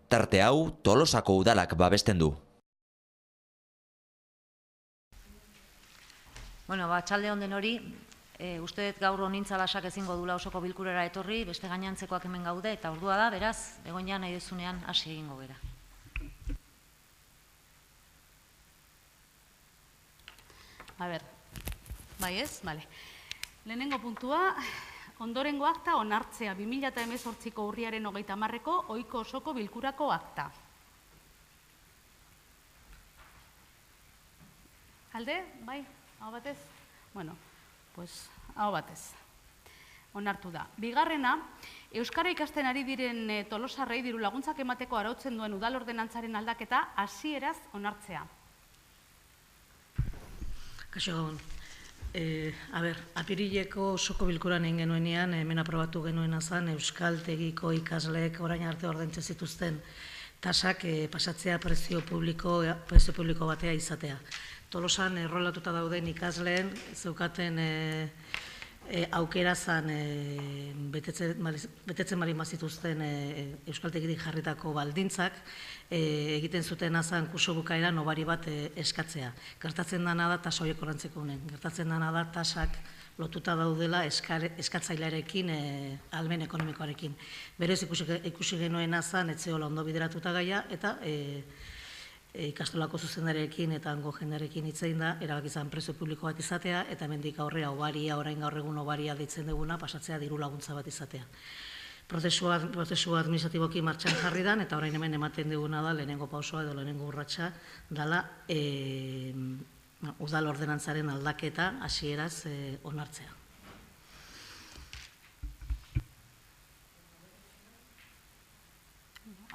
Tarte hau Tolosako udalak babesten du. Bueno, txalde honden hori, uste dut gaur honintzalasak ezingo dula osoko bilkurera etorri, beste gainantzekoak hemen gaude, eta ordua da, beraz, Begoña nahi dezunean hasi egingo gera. A ber, bai ez? Bale. Lehenengo puntua, ondorengo akta onartzea 2018ko urriaren 30ko ohiko osoko bilkurako akta. Alde? Bai? Hau batez? Bueno, pues hau batez. Onartu da. Bigarrena, euskara ikasten ari diren tolosarrei diru laguntzak emateko arautzen duen udal ordenantzaren aldaketa hasieraz onartzea. Kaixo gabon. Apirileko osoko bilkuran egin genuenean, hemen aprobatu genuena zen euskaltegiko ikasleek orain arte ordaintzen zituzten tasak pasatzea prezio publiko batea izatea. Tolosan errolatuta dauden ikasleen zeukaten aukera zen betetzen bali mazituzten euskaltegirik jarritako baldintzak egiten zuten azan kurso bukaeran hobari bat eskatzea. Gertatzen dena da tasa horiek ordaintzeko honen. Gertatzen dena da tasak lotuta daudela eskatzailearekin, ahalmen ekonomikoarekin. Berez ikusi genuen azan etzeola ondo bideratuta gaia eta ikastolako zuzendarekin eta hango jendarekin hitzein da, erabaki izan prezio publiko bat izatea, eta hemendik aurrera obaria, orain gaur egun obaria deitzen duguna, pasatzea diru laguntza bat izatea. Prozesu administratiboki martxan jarri dan, eta orain hemen ematen duguna da, lehenengo pausoa edo lehenengo urratsa, dala udal ordenantzaren aldaketa hasieraz onartzea.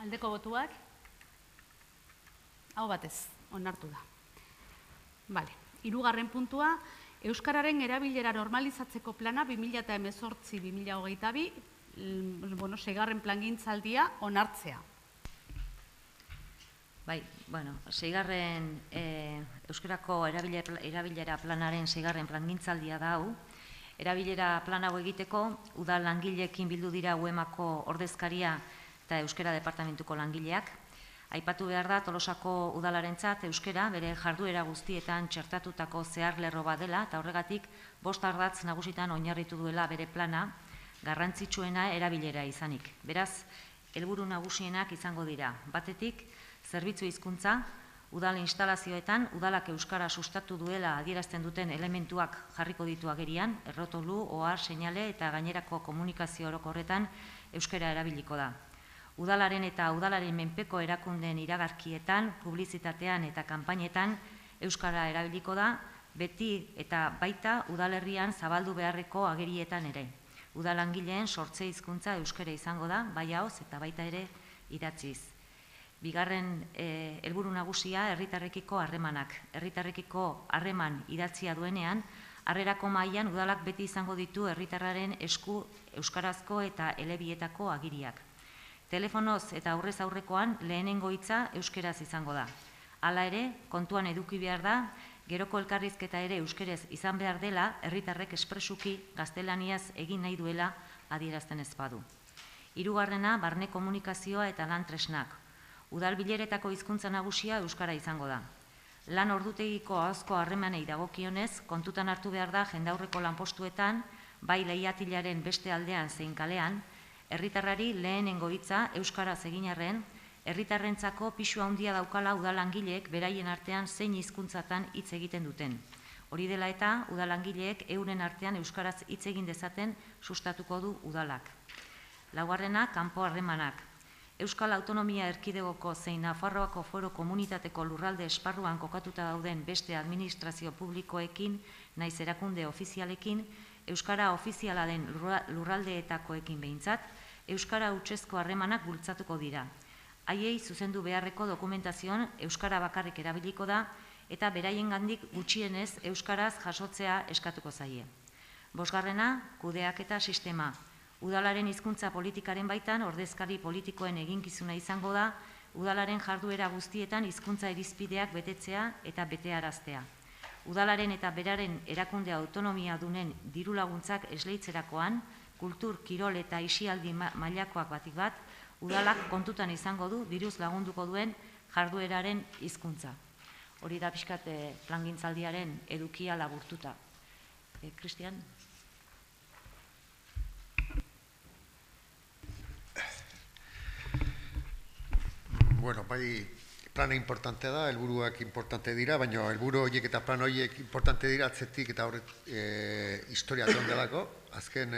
Aldeko botuak? Hau batez, onartu da. Bale, hirugarren puntua, euskararen erabilera normalizatzeko plana 2018-2022, seigarren plangintzaldia onartzea. Bai, bueno, seigarren euskarako erabilera planaren seigarren plangintzaldia da hau. Erabilera plan hau egiteko, udal langileekin bildu dira UEMako ordezkaria eta euskara departamentuko langileak. Aipatu behar da, Tolosako udalarentzat euskara bere jarduera guztietan txertatutako zeharlerro bat dela, eta horregatik 5 ardatz nagusitan oinarritu duela bere plana, garrantzitsuena erabilera izanik. Beraz, helburu nagusienak izango dira. Batetik, zerbitzu hizkuntza, udal instalazioetan, udalak euskara sustatu duela adierazten duten elementuak jarriko ditu agerian, errotolu, ohar, seinale eta gainerako komunikazio orokorretan euskara erabiliko da. Udalaren eta udalaren menpeko erakundeen iragarkietan, publizitatean eta kanpainetan euskara erabiliko da, beti eta baita udalerrian zabaldu beharreko agerietan ere. Udalangileen sortze hizkuntza euskara izango da, bai ahoz eta baita ere idatziz. Bigarren helburu nagusia herritarrekiko harremanak. Herritarrekiko harreman idatzia duenean, harrerako mailan udalak beti izango ditu herritarraren esku euskarazko eta elebietako agiriak. Telefonoz eta aurrez aurrekoan lehenengo hitza euskeraz izango da. Hala ere, kontuan eduki behar da, geroko elkarrizketa ere euskerez izan behar dela, herritarrek espresuki gaztelaniaz egin nahi duela adierazten ez badu. Hirugarrena, barne komunikazioa eta lan tresnak. Udal bileretako hizkuntza nagusia euskara izango da. Lan ordutegiko ahozko harremanei dagokionez, kontutan hartu behar da jendaurreko lanpostuetan, bai leihatilaren beste aldean zein kalean, herritarrari lehenengo hitza euskaraz egin arren, herritarrentzako pisu handia daukala udalangileek beraien artean zein hizkuntzatan hitz egiten duten. Hori dela eta udalangileek euren artean euskaraz hitz egin dezaten sustatuko du udalak. Laugarrena, kanpo harremanak. Euskal Autonomia Erkidegoko zein Nafarroako Foro Komunitateko lurralde esparruan kokatuta dauden beste administrazio publikoekin, naiz erakunde ofizialekin, euskara ofiziala den lurraldeetakoekin behintzat, euskara hutsezko harremanak bultzatuko dira. Haiei zuzendu beharreko dokumentazioan euskara bakarrik erabiliko da eta beraiengandik gutxienez euskaraz jasotzea eskatuko zaie. Bosgarrena, kudeaketa sistema. Udalaren hizkuntza politikaren baitan ordezkari politikoen eginkizuna izango da, udalaren jarduera guztietan hizkuntza irizpideak betetzea eta betearaztea. Udalaren eta beraren erakunde autonomia dunen diru laguntzak esleitzerakoan, kultur, kirol eta isialdi mailakoak batik bat, udalak kontutan izango du diruz lagunduko duen jardueraren hizkuntza. Hori da pixkat plangintzaldiaren edukia laburtuta. Cristian? Bueno, bai, plana importante da, helburuak importante dira, baina helburu horiek eta plan horiek importante dira atzetik eta horret historia delako. Azken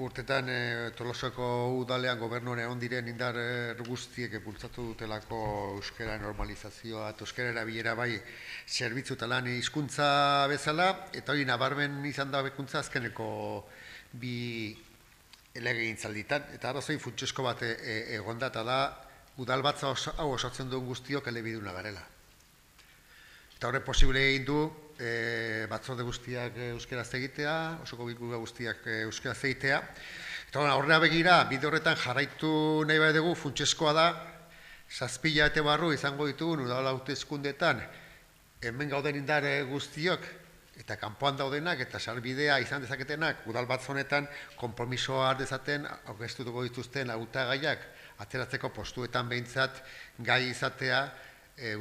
urtetan Tolosako udalean gobernuan egon diren indar guztiek bultzatu dutelako euskara normalizazioa eta euskara erabilera bai zerbitzu eta lan hizkuntza bezala, eta hori nabarmen izan da bekuntza azkeneko bi legegintzalditan, eta arrazoi funtsezko bat egonda eta da udalbatza hau osatzen duen guztiok elebiduna garela. Eta horre posible egin du batzorde guztiak euskeraz egitea, osoko bilkura guztiak euskeraz egitea. Eta horrela begira, bide horretan jarraitu nahi bai dugu, funtsezkoa da, 7 hilabete barru izango ditugun udal hauteskundeetan, hemen gauden indar guztiok, eta kanpoan daudenak, eta sarbidea izan dezaketenak, udalbatz honetan konpromisoa dezaten, aurkeztuko dituzten hautagaiak, ateratzeko postuetan behintzat gai izatea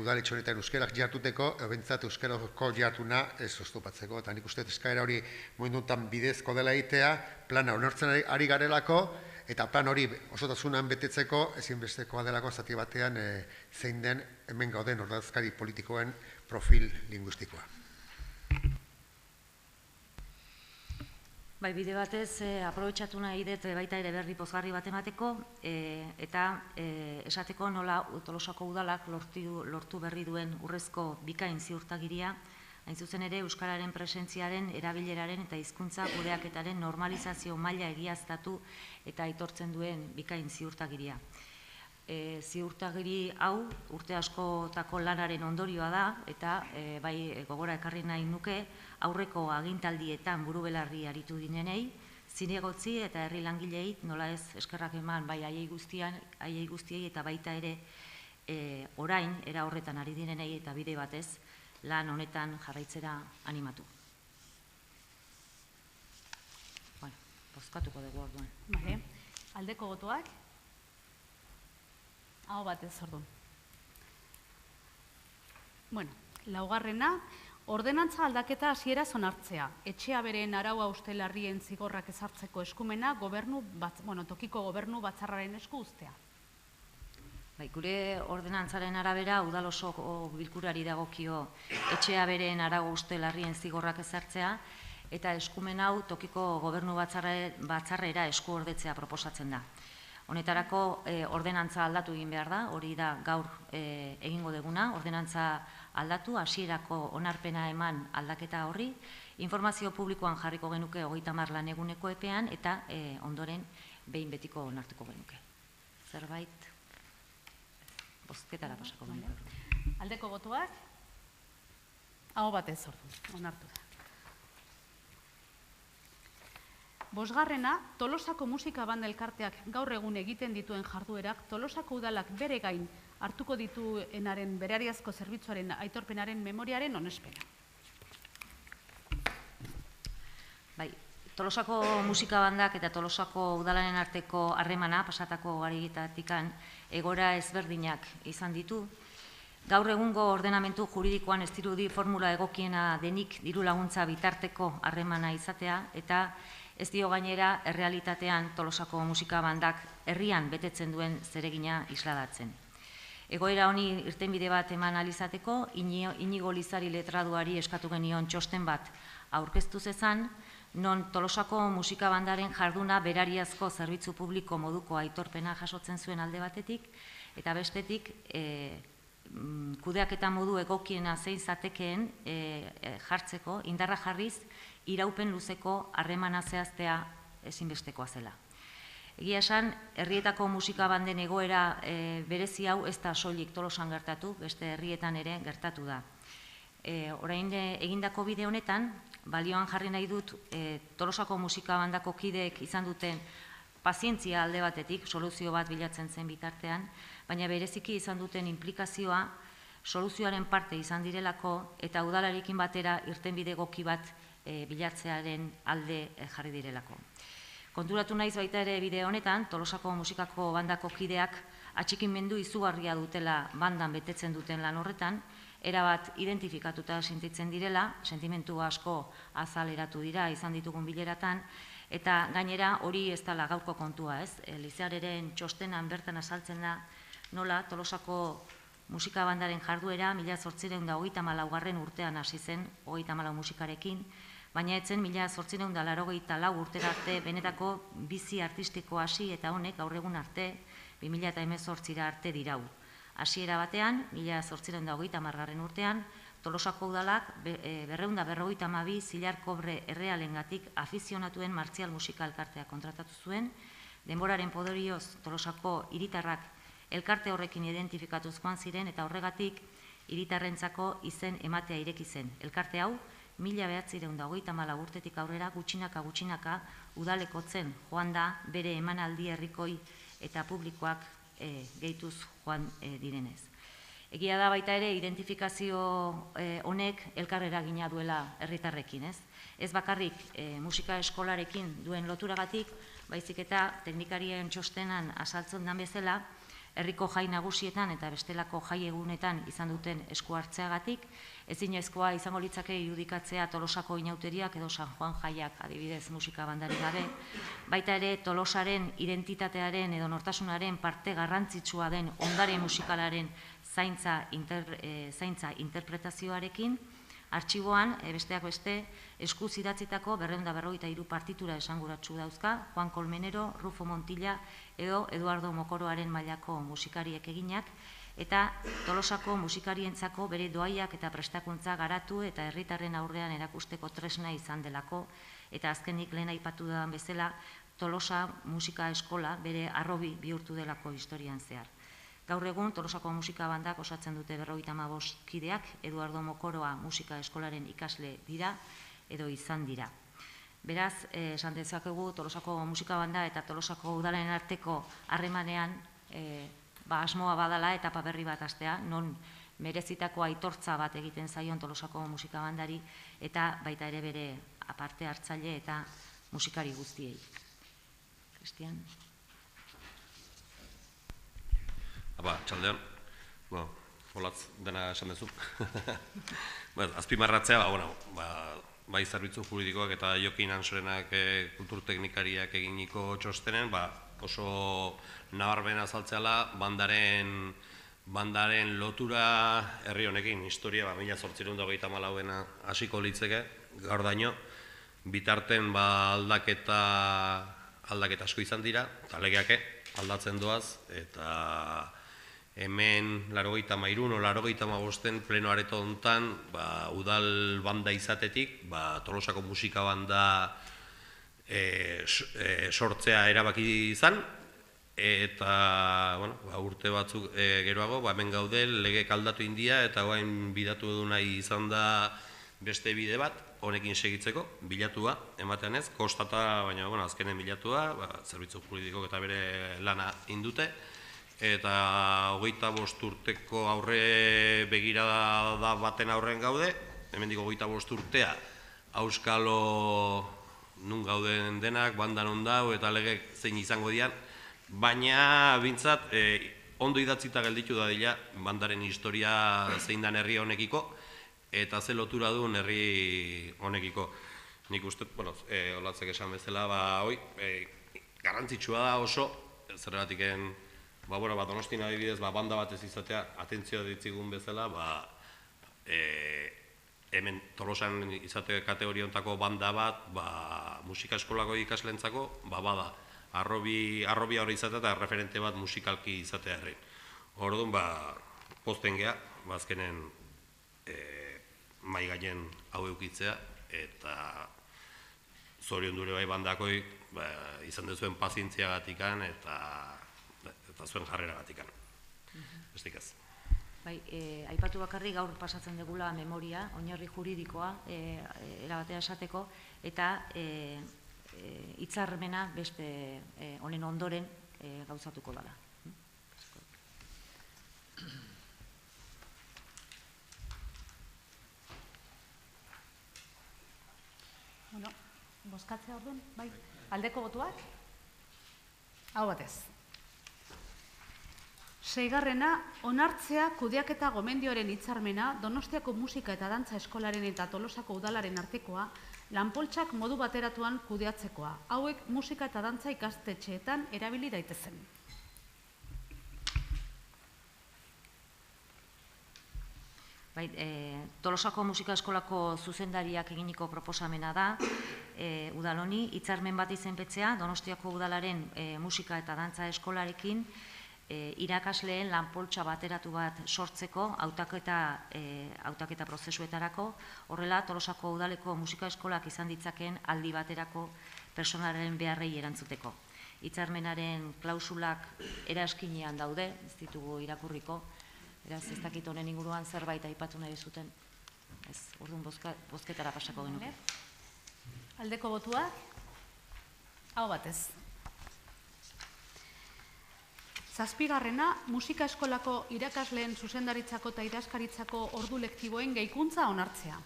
udaletxe honetan euskerak jartuteko, behintzat euskerako jartuna ez oztopatzeko. Eta nik uste eskaera hori momentutan bidezko dela egitea, plana onartzen ari garelako, eta plan hori osotasunan betetzeko ezinbestekoa delako zati batean zein den hemen gauden ordezkari politikoen profil linguistikoa. Bai, bide batez, aprobetxatu nahi dut baita ere berri pozgarri bat emateko, eta esateko nola Tolosako udalak lortu berri duen urrezko bikain ziurtagiria, hain zuzen ere euskararen presentziaren, erabileraren eta hizkuntza kudeaketaren normalizazio maila egiaztatu eta aitortzen duen bikain ziurtagiria. Ziurtagiri hau urte askotako lanaren ondorioa da, eta bai gogora ekarri nahi nuke, aurreko agintaldietan burubelarri aritu dinenei, zinegotzi eta herri langilei nola ez eskerrak eman bai haiei guztiei eta baita ere orain era horretan ari dinenei eta bide batez lan honetan jarraitzera animatu. Bueno, bozkatuko dugu orduan. Vale. Aldeko botoak? Aho batez orduan. Bueno, laugarrena, ordenantza aldaketa hasieraz onartzea. Etxea beren araua ustelarrien zigorrak ezartzeko eskumena tokiko gobernu batzarraren esku uztea. Bai, gure ordenantzaren arabera udal osoko bilkurari dagokio etxea beren arau ustelarrien zigorrak ezartzea eta eskumen hau tokiko gobernu batzarrera eskuordetzea proposatzen da. Honetarako ordenantza aldatu egin behar da, hori da gaur egingo deguna, ordenantza aldatu, hasierako onarpena eman aldaketa horri, informazio publikoan jarriko genuke 30 lan eguneko epean eta ondoren behin betiko onartuko genuke. Zerbait, bozketara pasako genuke. Aldeko botoak? Aho batez orduan, onartu da. Bosgarrena, Tolosako musika banda elkarteak gaur egun egiten dituen jarduerak Tolosako udalak bere gain hartuko dituenaren berariazko zerbitzuaren aitorpenaren memoriaren onespena. Bai, Tolosako musika bandak eta Tolosako udalaren arteko harremana pasatako garigitatikan egora ezberdinak izan ditu. Gaur egungo ordenamentu juridikoan ez dirudi formula egokiena denik diru laguntza bitarteko harremana izatea eta ez dio gainera errealitatean Tolosako musika bandak herrian betetzen duen zeregina isladatzen. Egoera honi irtenbide bat eman alizateko, Inigo Lizari letraduari eskatu genion txosten bat aurkeztu zezan, non Tolosako musika bandaren jarduna berariazko zerbitzu publiko moduko aitorpena jasotzen zuen alde batetik, eta bestetik kudeaketa modu egokiena zein zatekeen jartzeko, indarra jarriz, iraupen luzeko harremana zehaztea ezinbestekoa zela. Egia esan, herrietako musika banden egoera berezi hau ez da soilik Tolosan gertatu, beste herrietan ere gertatu da. Orain egindako bide honetan, balioan jarri nahi dut Tolosako musika bandako kideek izan duten pazientzia alde batetik, soluzio bat bilatzen zen bitartean, baina bereziki izan duten implikazioa soluzioaren parte izan direlako eta udalarekin batera irtenbide egoki bat bilatzearen alde jarri direlako. Konturatu naiz baita ere bideo honetan, Tolosako musikako bandako kideak atxikimendu izugarria dutela bandan betetzen duten lan horretan, erabat identifikatuta sentitzen direla, sentimentu asko azaleratu dira izan ditugun bileratan, eta gainera hori ez dela gaurko kontua, ez? Lizeareren txostenan bertan azaltzen da nola Tolosako musika bandaren jarduera 1834 urtean hasi zen, 34 musikarekin, baina etzen 1884 urtera arte benetako bizi artistiko hasi eta honek gaur egun arte 2018 arte dirau. Hasiera batean, 1830 urtean, Tolosako udalak 252 zilar kobre errealengatik afizionatuen martzial musika elkartea kontratatu zuen, denboraren poderioz Tolosako hiritarrak elkarte horrekin identifikatuz joan ziren eta horregatik hiritarrentzako izen ematea ireki zen. Elkarte hau, 1934 urtetik aurrera gutxinaka udalekotzen joan da bere emanaldi herrikoi eta publikoak gehituz joan direnez. Egia da baita ere identifikazio honek elkar eragina duela herritarrekin, ez? Ez bakarrik musika eskolarekin duen loturagatik, baizik eta teknikarien txostenan azaltzen den bezala, herriko jai nagusietan eta bestelako jai egunetan izan duten esku hartzeagatik, ezinezkoa izango litzake irudikatzea Tolosako inauteriak edo San Juan jaiak adibidez musika bandari gabe, baita ere Tolosaren identitatearen edo nortasunaren parte garrantzitsua den ondare musikalaren zaintza interpretazioarekin, artxiboan, besteak beste, eskuz idatzitako 253 partitura esanguratsu dauzka, Juan Colmenero, Rufo Montilla edo Eduardo Mokoroaren mailako musikariek eginak, eta Tolosako musikarientzako bere doaiak eta prestakuntza garatu eta herritarren aurrean erakusteko tresna izan delako, eta azkenik lehen aipatu da bezala, Tolosa musika eskola bere arrobi bihurtu delako historian zehar. Gaur egun, Tolosako musika bandak osatzen dute 55 kideak, Eduardo Mokoroa musika eskolaren ikasle dira edo izan dira. Beraz, esan dezakegu Tolosako musika banda eta Tolosako udalen arteko harremanean asmoa badala eta berri bat hastea, non merezitako aitortza bat egiten zaion Tolosako musika bandari eta baita ere bere aparte hartzaile eta musikari guztiei. Cristian? Txaldeon, holatz dena esan dezu. Azpimarratzea, bai zerbitzu juridikoak eta Jokin Ansorenak kulturteknikariak eginiko txostenen, oso nabarmen azaltzeala bandaren lotura herri honekin, historia 1834 hasiko litzeke, gaur daño, bitarten aldaketa asko izan dira, eta legeake aldatzen doaz, eta hemen 83 o 85 pleno areto hontan udal banda izatetik, Tolosako musika banda sortzea erabaki izan, eta urte batzuk geroago, hemen gaude legek aldatu india, eta guain bidatu edu nahi izan da beste bide bat, honekin segitzeko, bilatua, ematean ez, kostata, baina azkenen bilatua, zerbitzu juridikok eta bere lana indute, eta 25 urteko aurre begirada baten aurren gaude, hemen digo 25 urtea, auskalo nun gauden denak, bandan ondau eta legek zein izango dian, baina bintzat ondo idatzita gelditu da dila bandaren historia zein dan herri honekiko, eta ze lotura duen herri honekiko. Nik uste, olatzek esan bezala, garrantzitsua da oso, zergatiken, Donostin adibidez, banda bat ez izatea, atentzioa ditzigun bezala, hemen Tolosan izate kategoria ontako banda bat, musika eskolako ikaslentzako, bada, arrobia hori izatea eta referente bat musikalki izatea herri. Orduan, posten geha, azkenen mai gaien hau eukitzea, eta zorion dure bai bandakoi izan duzuen pazientziagatikan eta zuen jarreragatikan. Bestik ez. Aipatu bakarrik gaur pasatzen degula memoria, oinarri juridikoa erabatea esateko, eta hitzarmena beste honen ondoren gauzatuko dela. Bozkatzea orduan, bai? Aldeko botuak? Aho batez. 6. Onartzea kudeaketa gomendioaren hitzarmena Donostiako Musika eta Dantza Eskolaren eta Tolosako Udalaren artekoa lanpoltsak modu bateratuan kudeatzekoa. Hauek musika eta dantza ikastetxeetan erabili daitezen. Tolosako Musika Eskolako zuzendariak eginiko proposamena da, udal honi hitzarmen bat izenpetzea Donostiako Udalaren musika eta dantza eskolarekin irakasleen lanpoltsa bateratu bat sortzeko hautaketa prozesuetarako, horrela Tolosako Udaleko musika eskolak izan ditzaken aldi baterako personaren beharrei erantzuteko. Hitzarmenaren klausulak eraskinean daude, ez ditugu irakurriko, beraz ez dakit honen inguruan zerbait aipatu nahi zuten. Ez, orduan bozketara pasako genuke. Aldeko botuak? Aho batez. 7. Musika eskolako irakasleen zuzendaritzako eta idazkaritzako ordu lektiboen gehikuntza onartzea.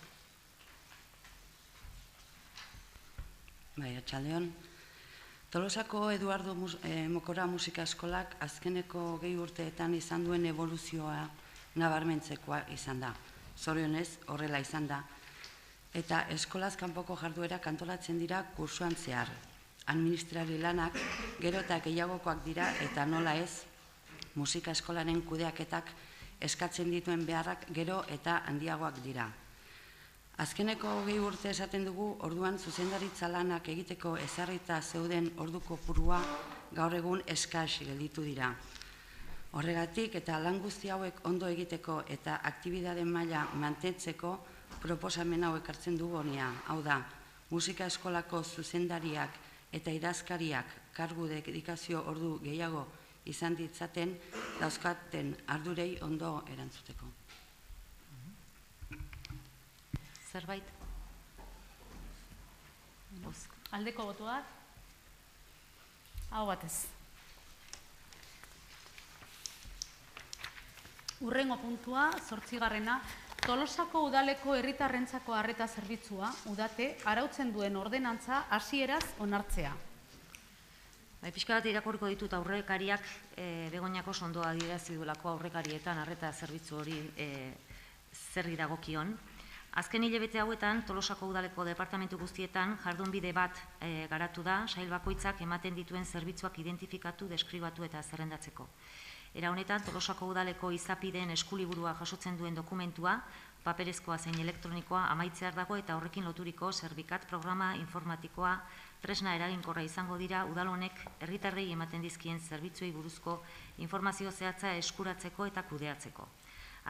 Bai, atxaldeon. Tolosako Eduardo Mokora Musika Eskolak azkeneko 20 urteetan izan duen evoluzioa nabarmentzekoa izan da. Zorionez, horrela izan da. Eta eskolaz kanpoko jarduerak antolatzen dira kursuan zehar. Administrari lanak gero eta gehiagokoak dira eta nola ez, musika eskolaren kudeaketak eskatzen dituen beharrak gero eta handiagoak dira. Azkeneko 20 urte esaten dugu, orduan zuzendaritza lanak egiteko ezarrita zeuden ordu kopurua gaur egun eskas gelditu dira. Horregatik eta lan guzti hauek ondo egiteko eta aktibitateen maila mantentzeko proposamen hau ekartzen dugu honia. Hau da, musika eskolako zuzendariak eta idazkariak kargu dedikazio ordu gehiago izan ditzaten dauzkaten ardurei ondo erantzuteko. Zerbait? Aldeko botuak? Aho batez. Hurrengo puntua, 8. Tolosako Udaleko herritarrentzako arreta zerbitzua, udate, arautzen duen ordenantza hasieraz onartzea. Pixka bat irakurriko ditut aurrekariak, Begoñako sondoa adierazi duelako aurrekarietan arreta zerbitzu hori zerri dagokion. Azken hilabete hauetan, Tolosako Udaleko departamentu guztietan jardunbide bat garatu da, sail bakoitzak ematen dituen zerbitzuak identifikatu, deskribatu eta zerrendatzeko. Era honetan, Tolosako Udaleko izapideen eskuliburua jasotzen duen dokumentua, paperezkoa zein elektronikoa amaitzear dago eta horrekin loturiko zerbikat programa informatikoa tresna eraginkorra izango dira udal honek herritarrei ematen dizkien zerbitzuei buruzko informazio zehatza eskuratzeko eta kudeatzeko.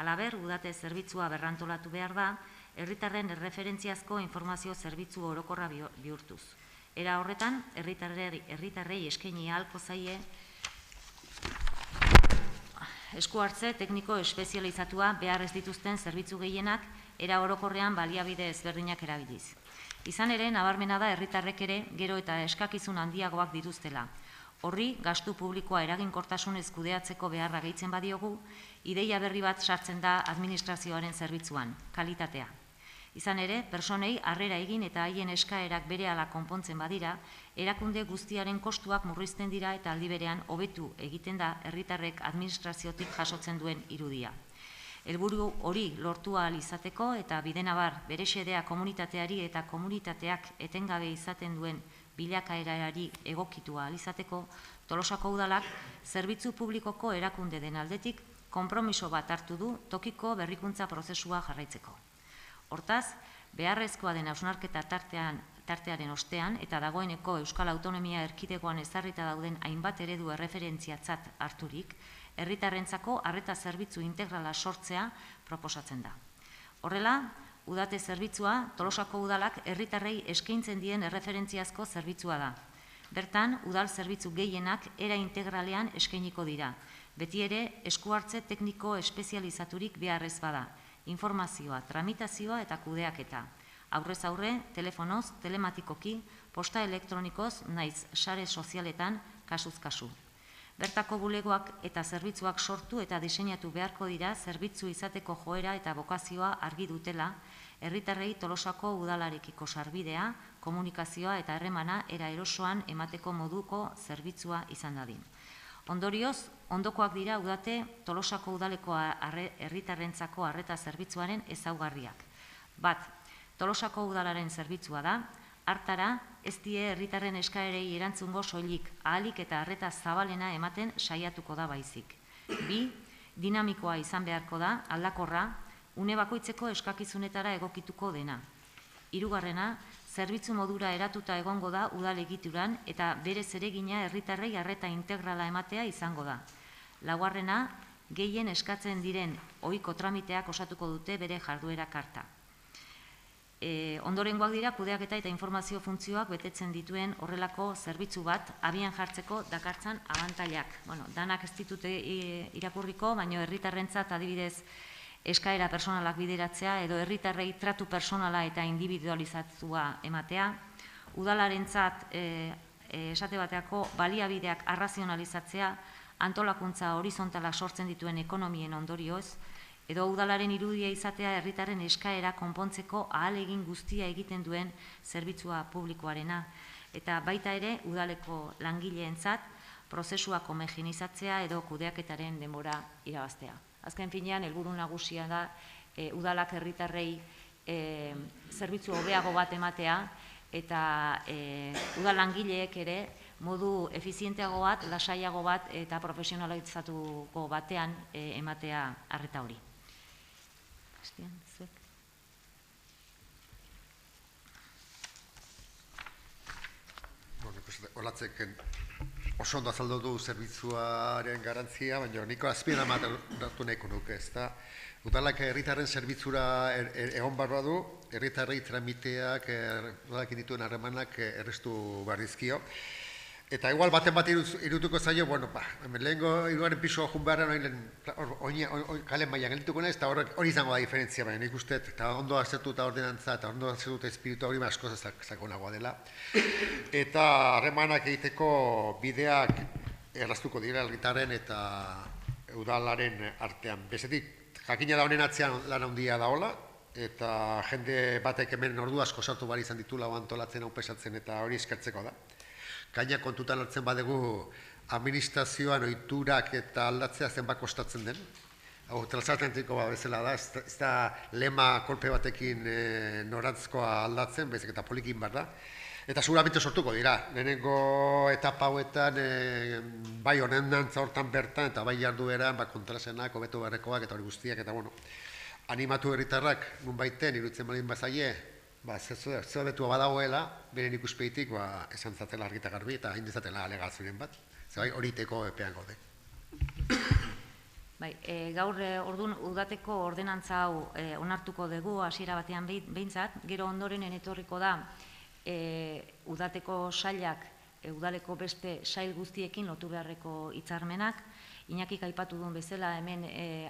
Halaber, udate zerbitzua berrantolatu behar da, herritarren erreferentziazko informazio zerbitzu orokorra bihurtuz. Era horretan, herritarrei eskaini ahalko zaie esku hartze tekniko espezializatua behar ez dituzten zerbitzu gehienak era orokorrean baliabide ezberdinak erabiliz. Izan ere, nabarmena da herritarrek ere gero eta eskakizun handiagoak dituztela. Horri, gastu publikoa eraginkortasunez kudeatzeko beharra gehitzen badiogu, ideia berri bat sartzen da administrazioaren zerbitzuan, kalitatea. Izan ere, personei harrera egin eta haien eskaerak berehala konpontzen badira, erakunde guztiaren kostuak murrizten dira eta aldi berean hobetu egiten da herritarrek administraziotik jasotzen duen irudia. Helburu hori lortu ahal izateko eta bidenabar bere xedea komunitateari eta komunitateak etengabe izaten duen bilakaerari egokitu ahal izateko, Tolosako Udalak zerbitzu publikoko erakunde den aldetik konpromiso bat hartu du tokiko berrikuntza prozesua jarraitzeko. Hortaz, beharrezkoa den hausnarketa tartearen ostean eta dagoeneko Euskal Autonomia Erkidegoan ezarrita dauden hainbat eredu erreferentziatzat harturik, herritarrentzako arreta zerbitzu integrala sortzea proposatzen da. Horrela, udate zerbitzua Tolosako Udalak herritarrei eskaintzen dien erreferentziazko zerbitzua da. Bertan, udal zerbitzu gehienak era integralean eskainiko dira. Beti ere, esku hartze tekniko espezializaturik beharrez bada. Informazioa, tramitazioa eta kudeaketa. Aurrez aurre, telefonoz, telematikoki, posta elektronikoz, naiz sare sozialetan, kasuz kasu. Bertako bulegoak eta zerbitzuak sortu eta diseinatu beharko dira zerbitzu izateko joera eta bokazioa argi dutela, herritarrei Tolosako udalarekiko sarbidea, komunikazioa eta harremana era erosoan emateko moduko zerbitzua izan dadin. Ondorioz, ondokoak dira udate Tolosako udaleko herritarrentzako arreta zerbitzuaren ezaugarriak. Bat, Tolosako udalaren zerbitzua da, hartara ez die herritarren eskaerei erantzungo soilik, ahalik eta arreta zabalena ematen saiatuko da baizik. Bi, dinamikoa izan beharko da, aldakorra, une bakoitzeko eskakizunetara egokituko dena. Hirugarrena, zerbitzu modura eratuta egongo da udal egituran eta bere zeregina herritarrei arreta integrala ematea izango da. Laugarrena, gehien eskatzen diren ohiko tramiteak osatuko dute bere jarduera karta. Ondorengoak dira kudeaketa eta informazio funtzioak betetzen dituen horrelako zerbitzu bat abian jartzeko dakartzan abantailak. Danak ez ditute irakurriko, baina herritarrentzat adibidez eskaera personalak bideratzea edo herritarrei tratu personala eta individualizatua ematea, udalarentzat esate bateako baliabideak arrazionalizatzea, antolakuntza horizontalak sortzen dituen ekonomien ondorioz, edo udalaren irudia izatea herritarren eskaera konpontzeko ahalegin guztia egiten duen zerbitzua publikoarena, eta baita ere udaleko langileentzat prozesua homogenizatzea edo kudeaketaren denbora irabaztea. Azken finean, helburu nagusia da udalak herritarrei zerbitzu hobeago bat ematea eta udal langileek ere modu efizienteago bat, lasaiago bat eta profesionalizatuko batean ematea arreta hori. Olatzek oso ondo azaldu du zerbitzuaren garantzia, baina niko azpiena datu nahiko nuke, ezta? Udalak herritarren zerbitzura egon barroa du, herritarrei tramiteak, udalak dituen harremanak errestu barrizkio. Eta igual baten bat irutuko zaio, lehenko hirugarren pisua jun beharren kalen mailan geldituko naiz, eta hori izango da diferentzia, baina nik uste, eta ondo azertuta ordenantza, eta ondo azertuta espiritu hori asko zakonagoa dela. Eta harremanak egiteko bideak erraztuko dira herritarren eta udalaren artean. Bestetik, jakina da honen atzean lan handia daola, eta jende batek hemen ordu asko sartu behar izan ditula antolatzen, hau pesatzen, eta hori eskertzeko da. Gaina kontutan hartzen badegu administrazioan ohiturak eta aldatzea zenbat kostatzen den. Hau, transatlantiko bezala da, ez da lema kolpe batekin norantzkoa aldatzen, bezik eta polikin behar da. Eta seguramente sortuko dira, lehenengo etapa hauetan bai honen dantza hortan bertan eta bai jardueran kontrasenak, hobetu beharrekoak eta hori guztiak, eta animatu herritarrak nunbaiten iruditzen baldin bazaie, zer betua badagoela, beren ikuspegitik esan zatela argita garbi eta hain dezatela alegazioen bat. Zer hori iteko epean gaude. Gaur ordun udateko ordenantza hau onartuko dugu hasiera batean behintzat, gero ondoren etorriko da udateko sailak udaleko beste sail guztiekin lotu beharreko hitzarmenak. Iñakik aipatu duen bezala hemen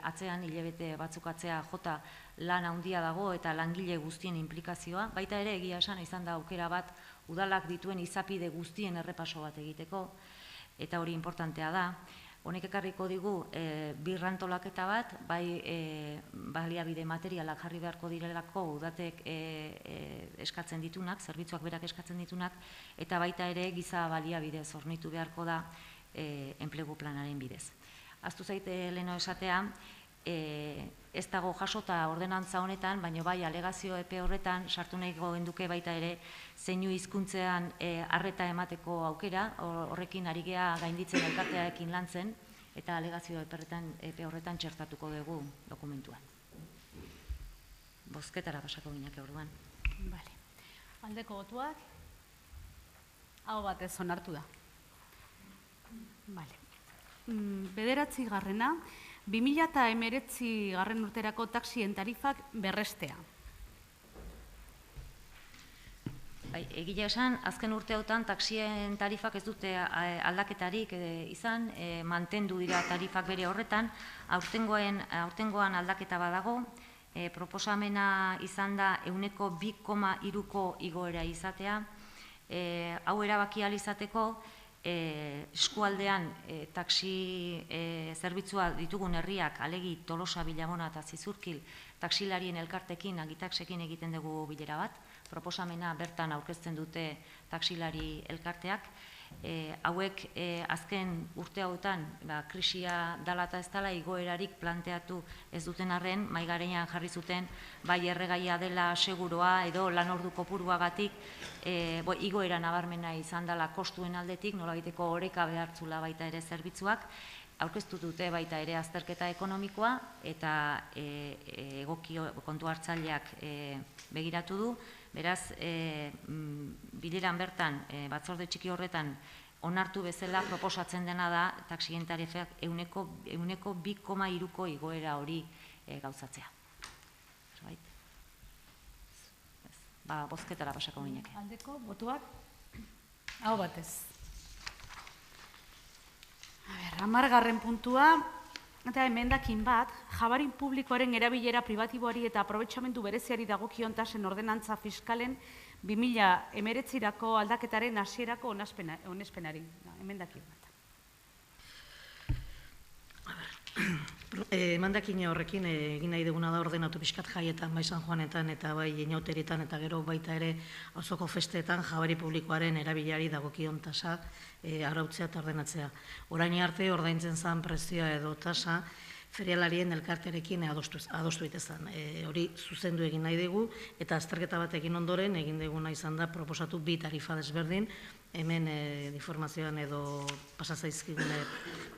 atzean hilabete batzuk atzea jota lan handia dago eta langile guztien inplikazioa. Baita ere egia esan izan da aukera bat udalak dituen izapide guztien errepaso bat egiteko eta hori importantea da. Honek ekarriko digu birrantolaketa bat, bai baliabide materialak jarri beharko direlako udatek eskatzen ditunak, zerbitzuak berak eskatzen ditunak, eta baita ere giza baliabide hornitu beharko da enplegu planaren bidez. Aztu zaite leheno esatea, ez dago jasota ordenantza honetan, baina bai alegazio epe horretan sartu nahiko genduke baita ere zeinu hizkuntzean arreta emateko aukera, horrekin ari gea gainditzen elkartearekin lantzen, eta alegazio epe horretan txertatuko dugu dokumentuan. Bozketara pasako gineke orduan. Aldeko botuak, hau batez onartu da. Bederatzi garrena, 2019 garren urterako taxien tarifak berrestea. Egia esan, azken urteotan taxien tarifak ez dute aldaketarik izan, mantendu dira tarifak bere horretan, aurtengoan aldaketa badago, proposamena izan da 2,3ko igoera izatea, hau erabaki ahal izateko, eskualdean taxi zerbitzua ditugun herriak, alegi Tolosa, Bilabona eta Zizurkil, taxilarien elkartekin, agitaxekin egiten dugu bilera bat, proposamena bertan aurkezten dute taxilari elkarteak. Hauek azken urte hauetan krisia dala eta ez dala igoerarik planteatu ez duten arren, mahai gainean jarri zuten bai erregaia dela seguroa edo lanordu kopuruagatik igoera nabarmena izan dela kostuen aldetik, nolabaiteko oreka behartzula baita ere zerbitzuak, aurkeztu dute baita ere azterketa ekonomikoa eta kontu hartzaileak begiratu du. Beraz, bileran bertan, batzorde txiki horretan, onartu bezala proposatzen dena da taxien tarifak ehuneko 2,3ko igoera hori gauzatzea. Bozketara pasako gineke. Aldeko, botuak? Hau batez. 10. puntua, eta emendakin bat, jabarin publikoaren erabilera pribatiboari eta aprobetxamendu bereziari dagokion tasen ordenantza fiskalen 2019-rako aldaketaren hasierako onespenari. Emendakin bat. Emendakin horrekin egin nahi duguna da ordenatu pixkat jaietan, bai San Juanetan eta bai inauteritan eta gero baita ere auzoko festeetan jabari publikoaren erabilari dagokion tasa arautzea eta ordenatzea. Orain arte ordaintzen zen prezioa edo tasa ferialarien elkarterekin adostu itezan. Hori zuzendu egin nahi dugu eta azterketa bat egin ondoren egin duguna izan da proposatu bi tarifa desberdin, hemen informazioan edo pasazaizkigune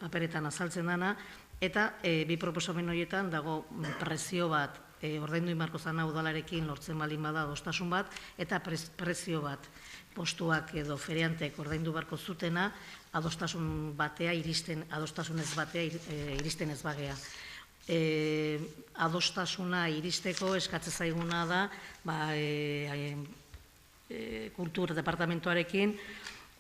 paperetan azaltzen dana, eta bi proposamen horietan dago prezio bat, ordaindu inbarko zana udalarekin lortzen baldin bada adostasun bat, eta prezio bat postuak edo feriantek ordaindu barko zutena adostasun batea adostasunez batea iristen ez bagea. Adostasuna iristeko eskatzen zaiguna da kultur departamentoarekin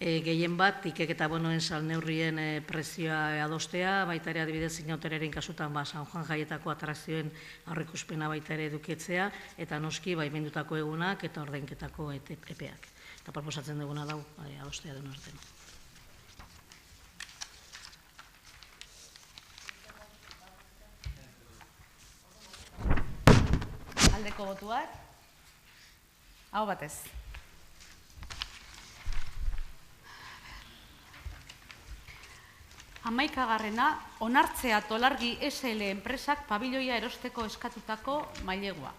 gehien bat, ikek eta bonoen salneurrien prezioa adostea, baita ere adibidez inauteriaren kasutan San Juan jaietako atrakzioen aurrikuspena baita ere edukitzea, eta noski baimendutako egunak eta ordainketako epeak. Eta proposatzen duguna dau adostea den artean. Aldeko botuak? Hau batez. Hamaikagarrena, onartzea Tolargi SL enpresak pabiloia erosteko eskatutako mailegua.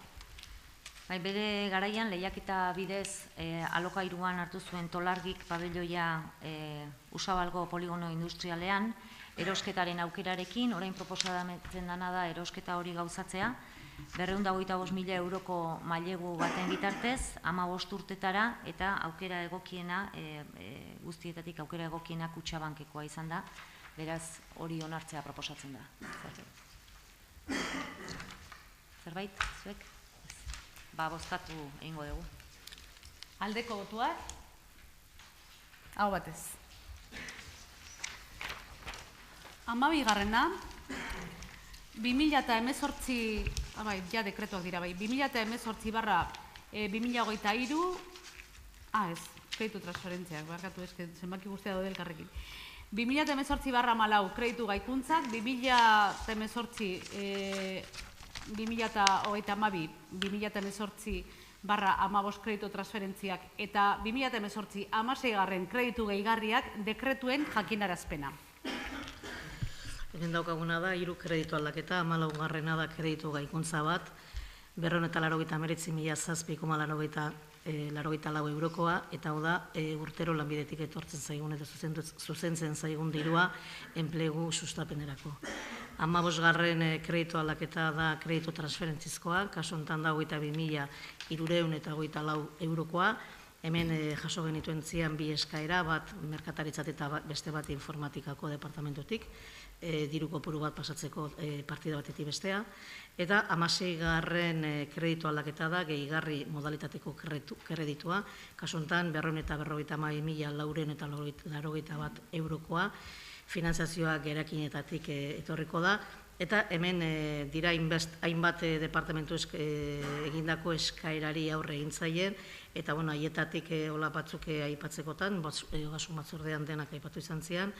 Bere garaian lehiaketa bidez alokairuan hartu zuen Tolargik pabiloia Usabalgo poligono industrialean, erosketaren aukerarekin, orain proposatzen dena da erosketa hori gauzatzea, 225.000 euroko mailegu baten bitartez, 15 urtetara eta aukera egokiena, guztietatik aukera egokiena Kutxabankekoa izan da, beraz hori onartzea proposatzen da. Zerbait, zuek? Bozkatu egingo dugu. Aldeko botuak? Hau batez. 12. 2018, ja dekretuak dira bai, 2018/2023, ez, kreditu transferentziak, barkatu ezken, zenbaki guztia daude elkarrekin. 2018/14 kreditu gaikuntzak, 2018/2018 kreditu transferentziak eta 2018/16 kreditu gehigarriak dekretuen jakinarazpena. Hemen daukaguna da, 3 kreditu aldaketa, 14. da kreditu gaikuntza bat, 289.700,84 eurokoa, eta hau da, urtero lanbidetik etortzen zaigun eta zuzentzen zaigun dirua enplegu sustapenerako. 15. kreditu aldaketa da kreditu transferentzizkoa, kasu honetan da 22.324 eurokoa, hemen jaso genituen zian bi eskaera, bat merkataritzat eta beste bat informatikako departamentotik, diru kopuru bat pasatzeko partida batetik bestea, eta 16. kreditu aldaketa da gehigarri modalitateko kreditua, kasu honetan 252.481 eurokoa, finantzazioak erakinetatik etorriko da, Eta hemen dira hainbat departamentu egindako eskaerari aurre egin zaien, eta haietatik hola batzuk aipatzekotan, ogasun batzordean denak aipatu izan zian,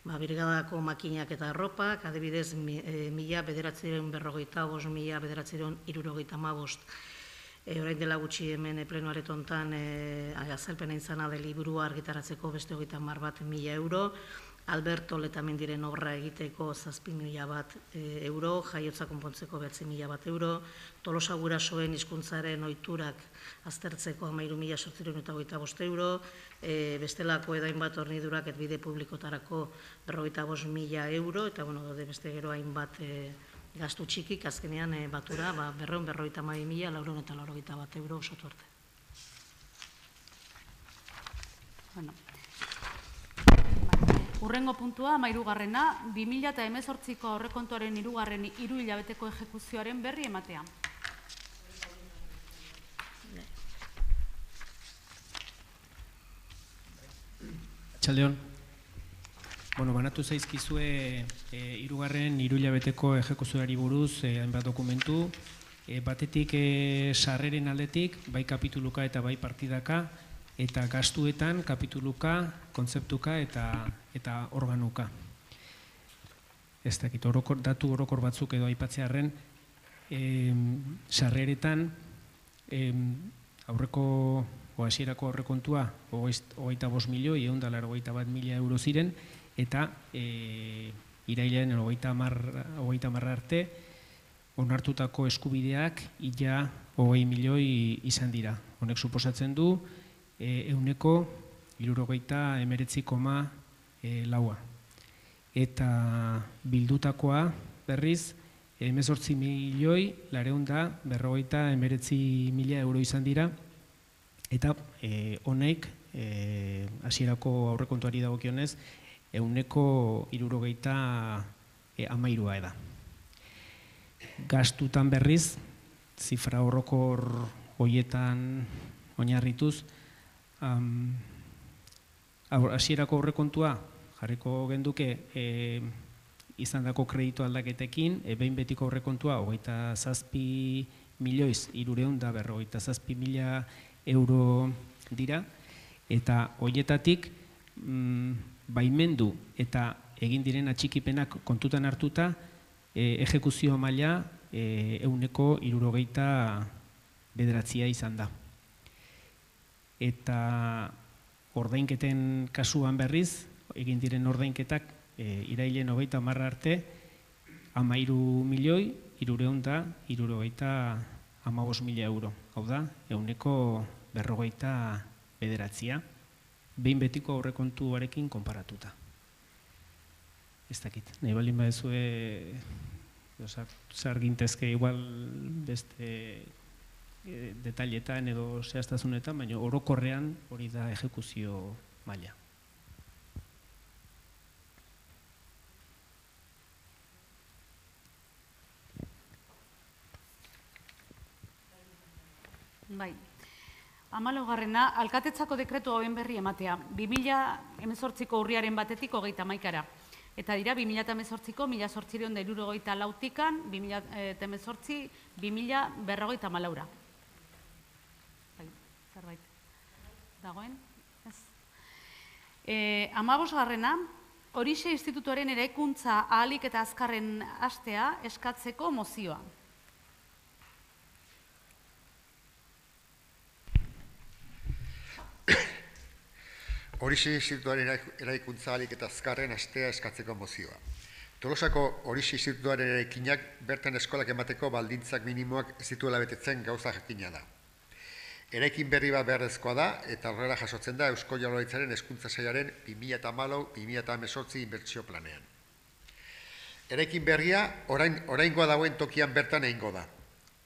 brigadako makinak eta arropak, adibidez 1945, 1975, orain dela gutxi hemen plenoaretontan azalpena izana de liburua argitaratzeko beste 30.000 euro, Alberto Letamendiren obra egiteko 7.000 bat euro, jaiotza konpontzeko 9.000 bat euro, Tolosa gurasoen hizkuntzaren ohiturak aztertzeko 13.825 euro, bestelako edo hainbat hornidurak etbide publikotarako 55.000 euro, eta beste gero hainbat gastu txikik azkenean batura 252.491 bat euro osotu arte. Urrengo puntua, 13. 2018ko aurrekontuaren 3. hiruhilabeteko ejekuzioaren berri ematea. Txaldeon. Banatu zaizkizue 3. hiruhilabeteko ejekuzioari buruz hainbat dokumentu. Batetik sarreren aldetik, bai kapituluka eta bai partidaka, eta gastuetan kapituluka, kontzeptuka eta organuka. Ez dakit, datu orokor batzuk edo aipatzearren, sarreretan aurreko hasierako aurrekontua 25.181.000 euro ziren, eta irailaren 30 arte onartutako eskubideak ia 20 milioi izan dira. Honek suposatzen du euneko 69,4. Eta bildutakoa berriz 18.959.000 euro izan dira, eta honek hasierako aurrekontuari dagokionez euneko 73 da. Gastutan berriz, zifra orokor hoietan oinarrituz, hasierako aurrekontua jarriko genduke izandako kreditu aldaketekin, behin betiko aurrekontua 27.357.000 euro dira, eta hoietatik baimendu eta egin diren atxikipenak kontutan hartuta, ejekuzio maila euneko 79 izan da. Eta ordainketen kasuan berriz, egin diren ordainketak irailen 30 arte 13.375.000 euro. Hau da, euneko 49, behin betiko aurrekontuarekin konparatuta. Ez dakit, nahi baldin badezue zargintezke igual beste detailetan edo zehaztasunetan, baina orokorrean hori da ejekuzio maila. Bai. 14. Alkatetzako dekretu hauen berri ematea. 2018ko urriaren batetik 31. Eta dira 2018ko 1864tikan 2018 2054. Zerbait. Dagoen? Ez. 15. Horixe institutuaren eraikuntza ahalik eta azkarren hastea eskatzeko mozioa. Horixe institutuaren eraikuntza ahalik eta azkarren hastea eskatzeko mozioa. Tolosako Horixe institutuaren eraikinak bertan eskolak emateko baldintzak minimoak ez dituela betetzen gauza jakina da. Eraikin berri bat beharrezkoa da eta horrela jasotzen da Eusko Jaurlaritzaren Hezkuntza Sailaren 2014-2018 inbertsio planean. Eraikin berria oraingoa dagoen tokian bertan egingo da.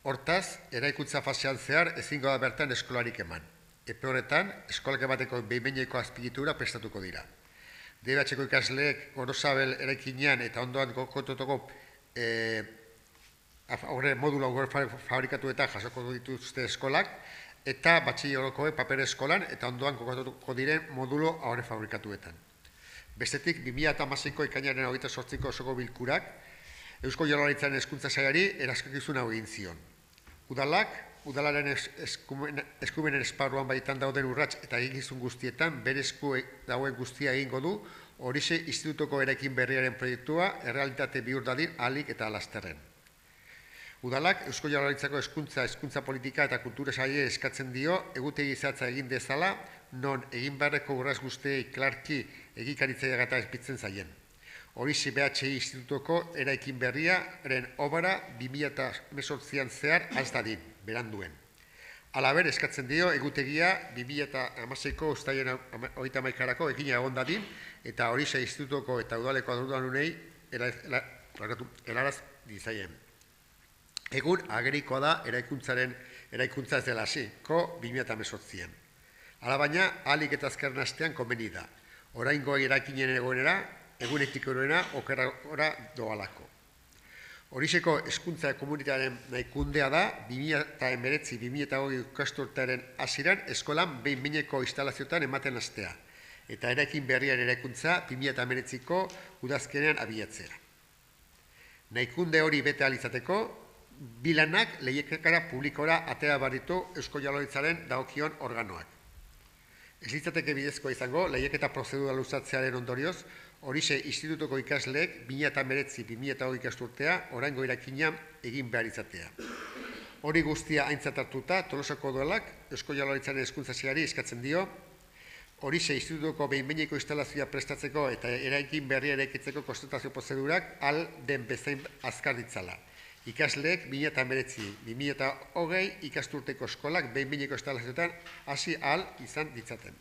Hortaz, eraikuntza fasean zehar ezingo da bertan eskolarik eman. Epe horretan, eskolak emateko behin-behineko azpiegitura prestatuko dira. DBH-ko ikasleek Gorosabel eraikinean eta ondoan kokotutako modulo fabrikatuetan jasoko dituzte eskolak, eta batxillergokoek paper eskolan eta ondoan kokatuko diren modulo aurre fabrikatuetan. Bestetik, 2016ko ekainaren 28ko osoko bilkurak Eusko Jaurlaritzaren hezkuntza sailari erantzukizun hau egin zion. Udalaren eskumenen esparruan baitan dauden urrats eta eginkizun guztietan bere esku dagoen guztia egingo du, horixe institutuko eraikin berriaren proiektua errealitate bihur dadin ahalik eta lasterren. Udalak Eusko Jaurlaritzako hezkuntza politika eta kultura sailei eskatzen dio egutegi zehatza egin dezala, non egin beharreko urrats guztiei klarki egikaritzea gata espitzen zaien. Horixe BHI institutuko eraikin berriaren obra 2018an zehar az dadin, beranduen. Halaber, eskatzen dio egutegia 2016ko uztailaren 31 egina egon dadin, eta horixe institutuko eta udaleko arduradunei helaraz ditzaien. Egun agerikoa da eraikuntza ez dela hasiko 2018an. Alabaina, ahalik eta azkarren astean komeni da. Oraingo eraikinen egoera, egunetik oroena okerra doalako. Horixeko hezkuntza komunitatearen nahikundea da 2019-2020 ikasturtearen hasieran eskolan behin-behineko instalazioetan ematen hastea, eta eraikin berriaren eraikuntza 2019ko udazkenean abiatzea. Nahikunde hori bete ahal izateko, bilanak lehiakara publikora atera baditu Eusko Jaurlaritzaren dagokion organoak. Ez litzateke bidezkoa izango, lehiaketa prozedura luzatzearen ondorioz, horixe institutuko ikasleek 2019-2020 ikasturtea oraingo irakinean egin behar izatea. Hori guztia aintzat hartuta, Tolosako udalak Eusko Jaurlaritzaren hezkuntza sailari eskatzen dio, horixe institutuko behin-behineko instalazioa prestatzeko eta eraikin berria eraikitzeko konstatazio prozedurak al den bezain azkar ditzala. Ikasleek 2019-2020 ikasturteko eskolak behin-behineko instalazioetan hasi ahal izan ditzaten.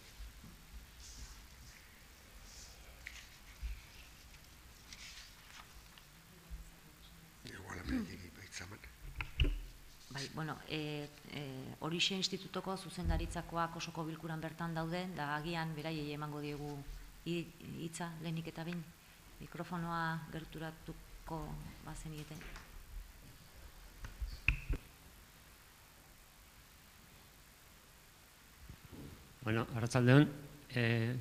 Bai, bueno, horixe institutoko zuzendaritzakoak osoko bilkuran bertan daude, da agian beraiei emango diegu hitza lehenik eta behin. Mikrofonoa gerturatuko bazenieten. Bueno, arratsaldeon,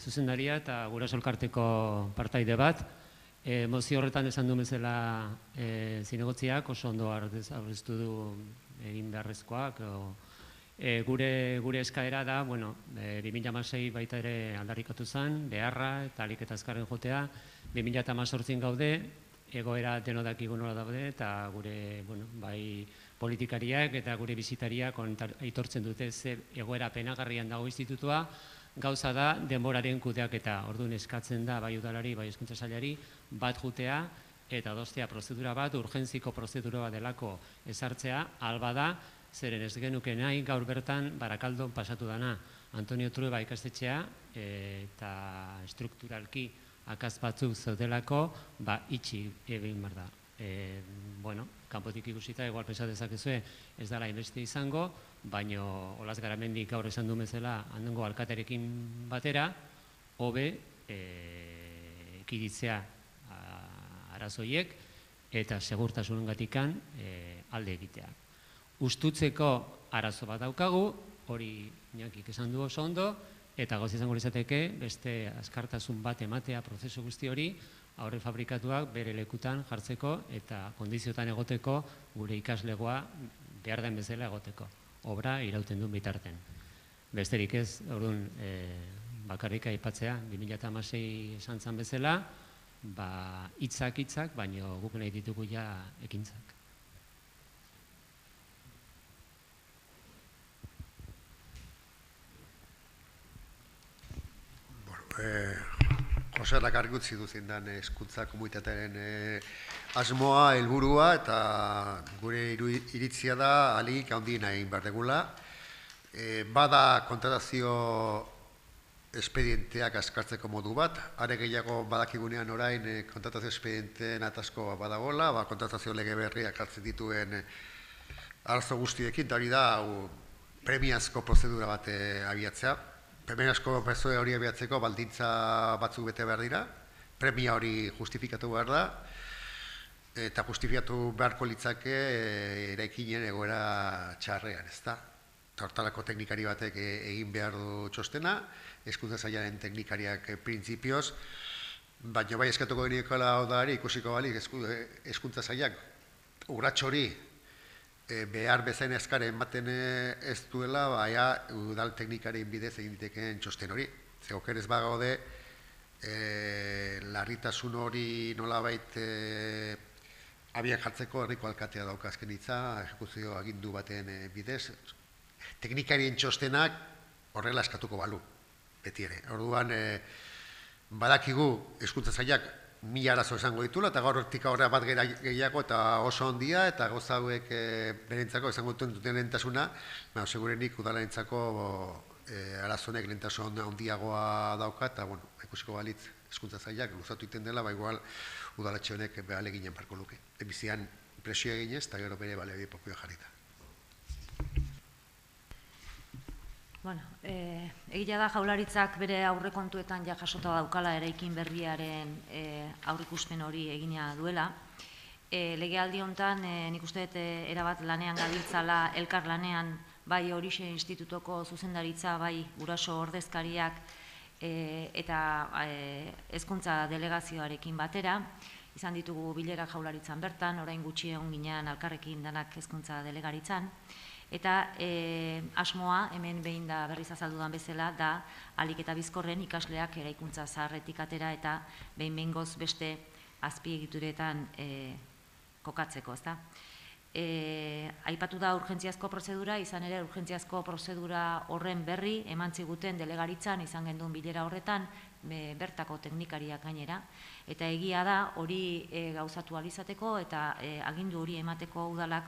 zuzendaria eta guraso elkarteko partaide bat. Mozio horretan esan du bezala zinegotziak oso ondo aurkeztu du egin beharrezkoak. Gure eskaera da, 2016 baita ere aldarrikatu zen, beharra eta ahalik eta azkarren jotea, 2018 gaude, egoera denodakigu nola daude, eta gure bai politikariak eta gure bizitariak aitortzen dute ze egoera penagarrian dago institutua, gauza da denboraren kudeaketa. Orduan eskatzen da bai udalari, bai hezkuntza sailari bat jutea eta adostea prozedura bat, urgentziko prozedura bat delako ezartzea, alba da, zeren ez genuke nahi gaur bertan Barakaldon pasatu dana Antonio Trueba ikastetxea eta strukturalki akats batzuk zeudelako, itxi egin behar da. Kanpotik ikusita, igual pensa dezakezue ez dela inbeste izango, baina Olaz Garamendik gaur esan du bezala handengo alkaterekin batera, hobe ekiditzea arazoiek eta segurtasunengatikan alde egitea. Ustutzeko arazo bat daukagu, hori Iñakik esan du oso ondo, eta gauza izango izateke beste azkartasun bat ematea prozesu guzti hori, aurre fabrikatuak bere lekutan jartzeko eta kondiziotan egoteko gure ikaslegoa behar den bezala egoteko. Obra irauten duen bitarten. Besterik ez, orduan bakarrik aipatzea, 2016 esan zan bezala, hitzak, baina guk nahi ditugu ja ekintzak. Jose Rakar gutzi duzen den hezkuntza komunitatearen asmoa, helburua eta gure iritzia da ahalegik handiena egin behar degula. Bada kontratazio espedienteak askartzeko modu bat, are gehiago badakigunean orain kontratazio espedienteen atasko badagola, kontratazio lege berriak hartzen dituen arazo guztiekin, eta hori da premiazko prozedura bat abiatzea. Premiazko prozedura hori abiatzeko baldintza batzuk bete behar dira, premia hori justifikatu behar da, eta justifikatu beharko litzake eraikinen egoera txarrean, ez da? Hortalako teknikari batek egin behar du txostena, hezkuntza sailaren teknikariak printzipioz baina bai eskatuko geniokola odari ikusiko balik hezkuntza sailak urrats hori behar bezain eskare ematen ez duela, baina udal teknikaren bidez egin ditekeen txosten hori. Ze okerez bagaude, larritasun hori nolabait abian jartzeko herriko alkatea dauka azken hitza, ejekuzio agindu baten bidez. Teknikarien txostenak horrela eskatuko balu, beti ere. Orduan, badakigu hezkuntza sailak 1000 arazo esango ditula, eta gaur hortik aurrera bat gehiago eta oso ondia, eta gauza hauek berentzako esango duten lehentasuna, segurenik udalarentzako arazonek lehentasun handiagoa dauka, eta ikusiko balitz hezkuntza sailak luzatu iten dela, igual udaletxe honek ahaleginen barko luke. Bizian presioa eginez, eta gero bere baliabide propioa jarrita. Bueno, egia da Jaurlaritzak bere aurrekontuetan ja jasota daukala eraikin berriaren aurreikuspen hori egina duela. Legealdi honetan nik uste dut erabat lanean gabiltzala, elkar lanean bai Horixe Institutoko zuzendaritza, bai guraso ordezkariak eta hezkuntza delegazioarekin batera. Izan ditugu bilera Jaurlaritzan bertan, orain gutxi egon ginean elkarrekin danak hezkuntza delegaritzan. Eta asmoa, hemen behin da berriz azaldudan bezala, da ahalik eta bizkorren ikasleak eraikuntza zaharretik atera eta behin-behingoz beste azpiegituretan kokatzeko, ezta? Aipatu da urgentziazko prozedura, izan ere urgentziazko prozedura horren berri eman ziguten delegaritzan, izan genduen bilera horretan, bertako teknikariak gainera, eta egia da hori gauzatu alizateko eta agindu hori emateko udalak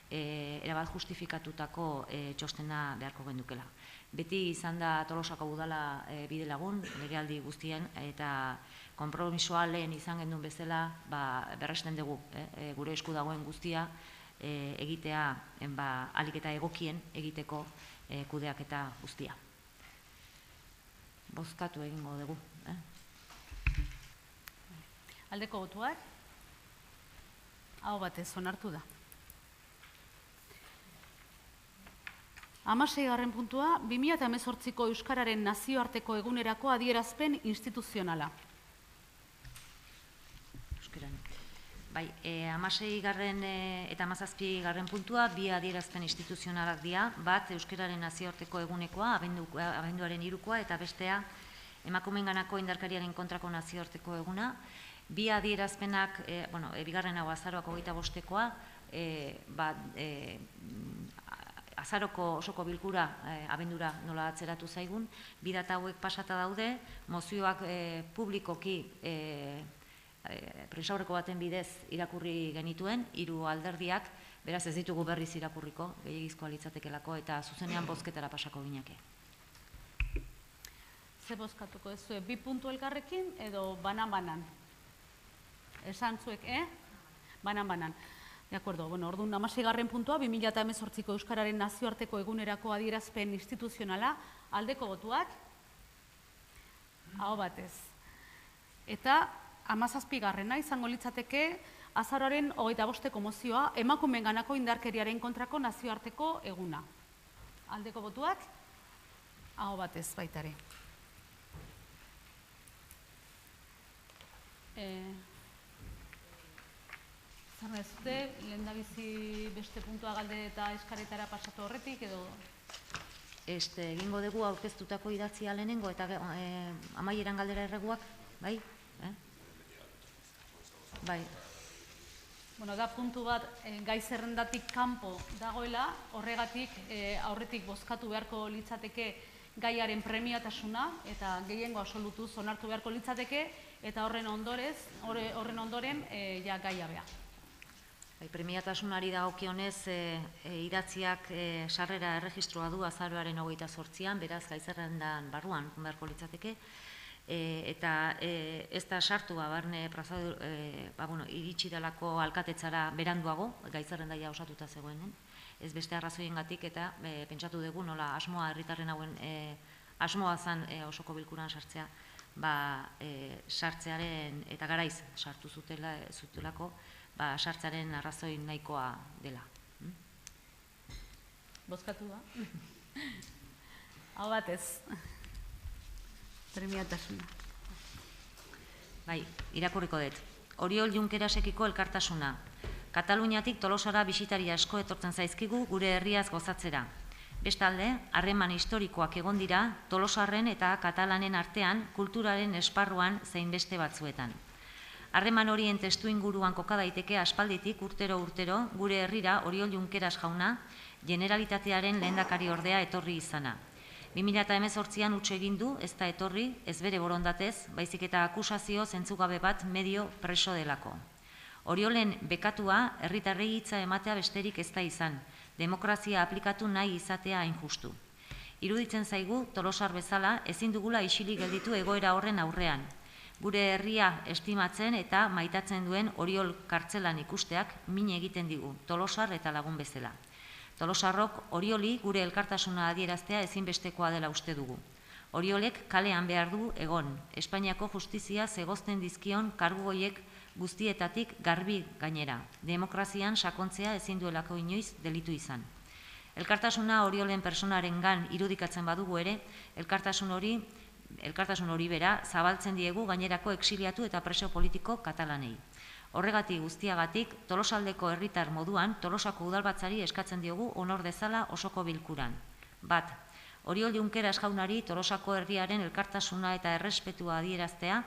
erabat justifikatutako txostena beharko gendukela. Beti izan da Tolosako udala bide lagun, legealdi guztien, eta konpromisoa lehen izan genduen bezala, berresten dugu, gure esku dagoen guztia, egitea ahalik eta egokien egiteko kudeaketa guztia. Bozkatu egingo dugu. Aldeko botuak, hau batez onartu da. 16. puntua, 2018ko Euskararen nazioarteko egunerako adierazpen instituzionala. Euskeran. Bai, 16. eta 17. puntua, bi adierazpen instituzionalak dira, bat Euskararen nazioarteko egunekoa, abenduaren 3koa, eta bestea emakumeenganako indarkeriaren kontrako nazioarteko eguna. Bi adierazpenak, bigarren hau azaroak 25koa, azaroko osoko bilkura abendura nola atzeratu zaigun, bi data hauek pasata daude, mozioak publikoki prentsaurreko baten bidez irakurri genituen, 3 alderdiak, beraz ez ditugu berriz irakurriko, gehiagizkoa litzatekelako, eta zuzenean bozketara pasako gineke. Ze bozkatuko ez zuen, 2 puntu elkarrekin edo banan-banan? Esan zuek, Banan-banan. De acuerdo, orduan 16. puntua, 2018ko Euskararen nazioarteko egunerako adierazpen instituzionala, aldeko botuak, aho batez. Eta 17. izango litzateke azaroaren 25ko mozioa, emakumeenganako indarkeriaren kontrako nazioarteko eguna. Aldeko botuak, aho batez baitare. Zara ez dute, lehen da bizi beste puntua galde eta eskaretara pasatu horretik, edo? Egingo dugu aurkeztutako idatzia lehenengo eta amaieran galdera erreguak, bai? Bai. Da puntu bat gai zerrendatik kanpo dagoela, horregatik aurretik bozkatu beharko litzateke gaiaren premiatasuna eta gehiengo absolutuz onartu beharko litzateke eta horren ondoren gaia beha. Premiatasunari dagokionez idatziak sarrera erregistroa du azaroaren 28an, beraz gaizerrendan barruan beharko litzateke, eta ez da sartu barne iritsi delako alkatetzara beranduago, gaizerrendaia osatuta zegoenen, ez beste arrazoiengatik eta pentsatu dugu nola asmoa herritarren hauen asmoa zen osoko bilkuran sartzea, sartzearen eta garaiz sartu zutelako, sartzaren arrazoi nahikoa dela. Bozkatu da? Hau batez. Premiatasuna. Bai, irakurriko dut. Oriol Junquerasekiko elkartasuna. Kataluniatik Tolosara bisitari asko etortzen zaizkigu gure herriaz gozatzera. Bestalde, harreman historikoak egon dira tolosarren eta katalanen artean kulturaren esparruan zein beste batzuetan. Harreman horien testu inguruan koka daiteke aspalditik urtero gure herrira Oriol Junqueras jauna Generalitatearen lehendakari ordea etorri izana. 2018an utxe egin du, ez da etorri, ez bere borondatez, baizik eta akusazio zentzugabe bat medio preso delako. Oriolen bekatua herritarrei hitza ematea besterik ez da izan, demokrazia aplikatu nahi izatea hain justu. Iruditzen zaigu, Tolosar bezala, ezin dugula isilik gelditu egoera horren aurrean. Gure herria estimatzen eta maitatzen duen Oriol kartzelan ikusteak min egiten digu, Tolosar eta lagun bezala. Tolosarrok Orioli gure elkartasuna adieraztea ezinbestekoa dela uste dugu. Oriolek kalean behar du egon, Espainiako justizia zegozten dizkion kargu horiek guztietatik garbi gainera. Demokrazian sakontzea ezin duelako inoiz delitu izan. Elkartasuna Oriolen personarengan irudikatzen badugu ere, elkartasun hori bera zabaltzen diegu gainerako exiliatu eta preso politiko katalanei. Horregatik guztiagatik, Tolosaldeko herritar moduan, Tolosako udalbatzari eskatzen diogu honor dezala osoko bilkuran. Bat, Oriol Junqueras jaunari Tolosako herriaren elkartasuna eta errespetua adieraztea,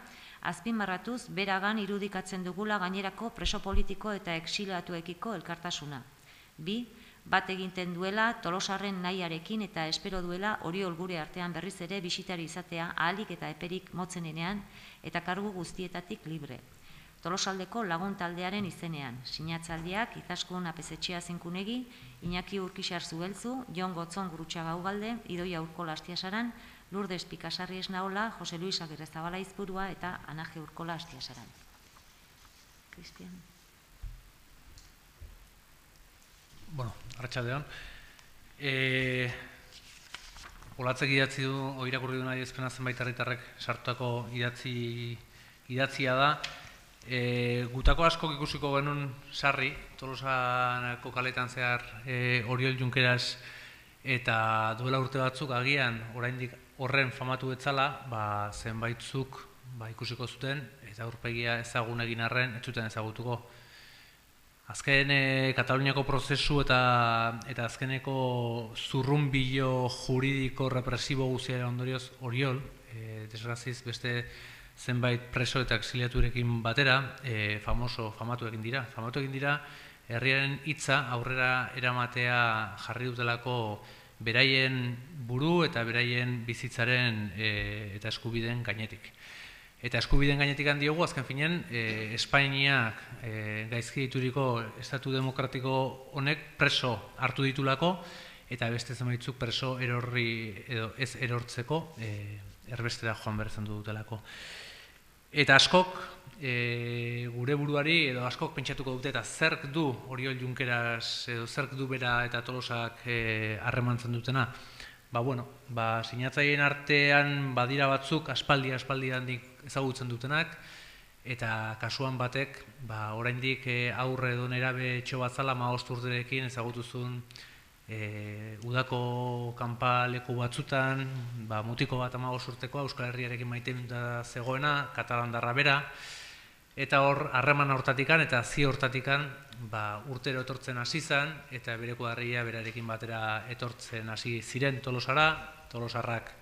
azpimarratuz beragan irudikatzen dugula gainerako preso politiko eta exiliatuekiko elkartasuna. Bi, bat egiten duela Tolosarren nahiarekin eta espero duela Oriol gure artean berriz ere bisitari izatea ahalik eta eperik motzenean eta kargu guztietatik libre. Tolosaldeko lagun taldearen izenean, sinatzaldiak Izaskun Apezetxea Zinkunegi, Iñaki Urkixar Zubeltzu, Jon Gotzon Gurutxaga Ugalde, Idoia Urkola Astiasaran, Lourdes Pikasarri Esnaola, Jose Luis Agirrezabala Izpurua eta Anaje Urkola Astiasaran. Cristian. Bueno, arratsaldeon. Olatzek idatzi du, irakurri du nahi ezpena zenbait herritarrek sartutako idatzia da. Gutako askok ikusiko genuen sarri, Tolosanako kaletan zehar Oriol Junqueras eta duela urte batzuk agian oraindik horren famatu betzala, zenbaitzuk ikusiko zuten eta aurpegia ezagun egin arren ez zuten ezagutuko. Azken Kataluniako prozesu eta azkeneko zurrunbilo juridiko represibo guztiaren ondorioz Oriol, desgraziz beste zenbait preso eta exiliaturekin batera, famatu egin dira. Famatu egin dira, herriaren hitza aurrera eramatea jarri dutelako beraien buru eta beraien bizitzaren eta eskubideen gainetik. Eta eskubideen gainetik handiogu, azken finean, Espainiak gaizki dituriko estatu demokratiko honek preso hartu ditulako, eta beste zenbaitzuk preso erorri edo ez erortzeko erbestera joan bertzen dutelako. Eta askok, gure buruari, edo askok pentsatuko dute, eta zerk du Oriol Junqueras, edo zerk du bera eta Tolosak harremantzen dutena. Sinatzaileen artean badira batzuk aspaldi-handik ezagutzen dutenak, eta kasuan batek, oraindik aurre edo nerabe etxo batzala 15 urterekin ezagutuzun udako kanpaleku batzutan, mutiko bat 15 urtekoa Euskal Herriarekin maiteminduta zegoena, katalandarra bera, eta hor harreman hortatikan eta zi hortatikan urtero etortzen hasi zen, eta bereko harria berarekin batera etortzen hasi ziren Tolosara, Tolosarrak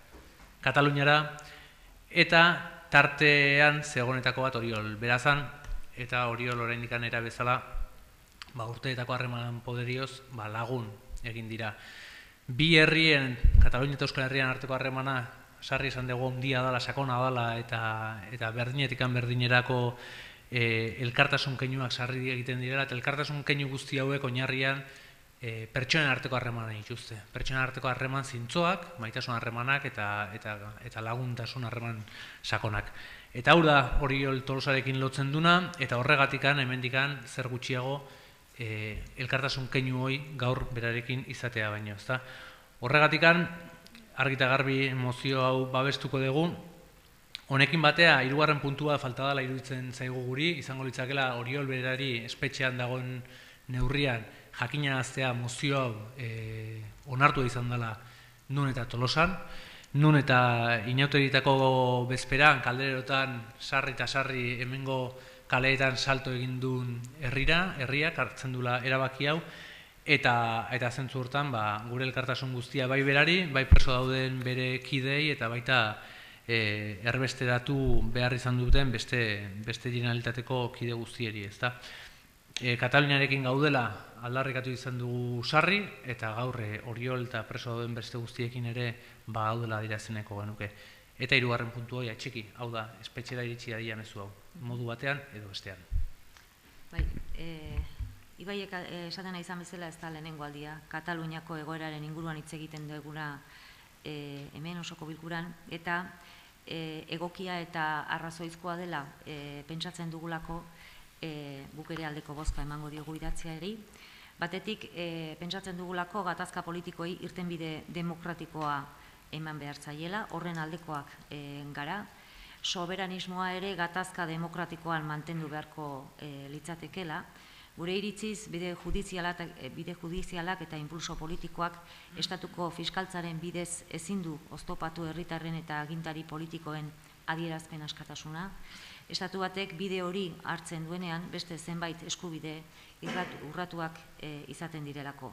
Kataluniara, eta tartean zegonetako bat Oriol berazan, eta Oriol oraindikan era bezala urteetako harreman poderioz lagun egin dira. Bi herrien, Katalunia eta Euskal Herrian arteko harremana sarri esan dugu handia dala, sakona dala, eta berdinetikan berdinerako elkartasun keinuak sarri egiten direla, eta elkartasun keinu guzti hauek oinarrian pertsonen arteko harremana dituzte. Pertsonen arteko harreman zintzoak, maitasun harremanak eta laguntasun harreman sakonak. Eta hau da Oriol Tolosarekin lotzen duna, eta horregatikan, hemendikan, zer gutxiago elkartasun keinu hoi gaur berarekin izatea baino. Horregatikan, argita garbi mozio hau babestuko dugu, honekin batea, 3. puntua falta dela iruditzen zaigu guri, izango litzakela Oriol berari espetxean dagoen neurrian jakinaraztea mozio hau onartu izan dela nun eta Tolosan, nun eta inauterietako bezperan, kaldererotan sarri eta sarri hemengo kaleetan salto egin duen herriak hartzen duela erabaki hau, eta zentzu hortan gure elkartasun guztia bai berari, bai preso dauden bere kidei, eta baita erbesteratu behar izan duten beste generalitateko kide guztieri, ezta? Kataluniarekin gaudela aldarrikatu izan dugu sarri, eta gaur Oriol eta preso dauden beste guztiekin ere gaudela adieraziko genuke. Eta 3. puntu hori txiki, hau da, espetxera iritsi dadia mezu hau, modu batean edo bestean. Bai, Ibaiek esaten izan bezala ez da lehenengo aldia, Kataluniako egoeraren inguruan hitz egiten duguna hemen osoko bilkuran, eta egokia eta arrazoizkoa dela pentsatzen dugulako guk ere aldeko bozka emango diogu idatziari. Batetik, pentsatzen dugulako gatazka politikoei irtenbide demokratikoa eman behar zaiela, horren aldekoak gara. Soberanismoa ere gatazka demokratikoan mantendu beharko litzatekela. Gure iritziz, bide judizialak eta impulso politikoak estatuko fiskaltzaren bidez ezin du oztopatu herritarren eta agintari politikoen adierazpen askatasuna. Estatu batek bide hori hartzen duenean beste zenbait eskubide urratuak izaten direlako.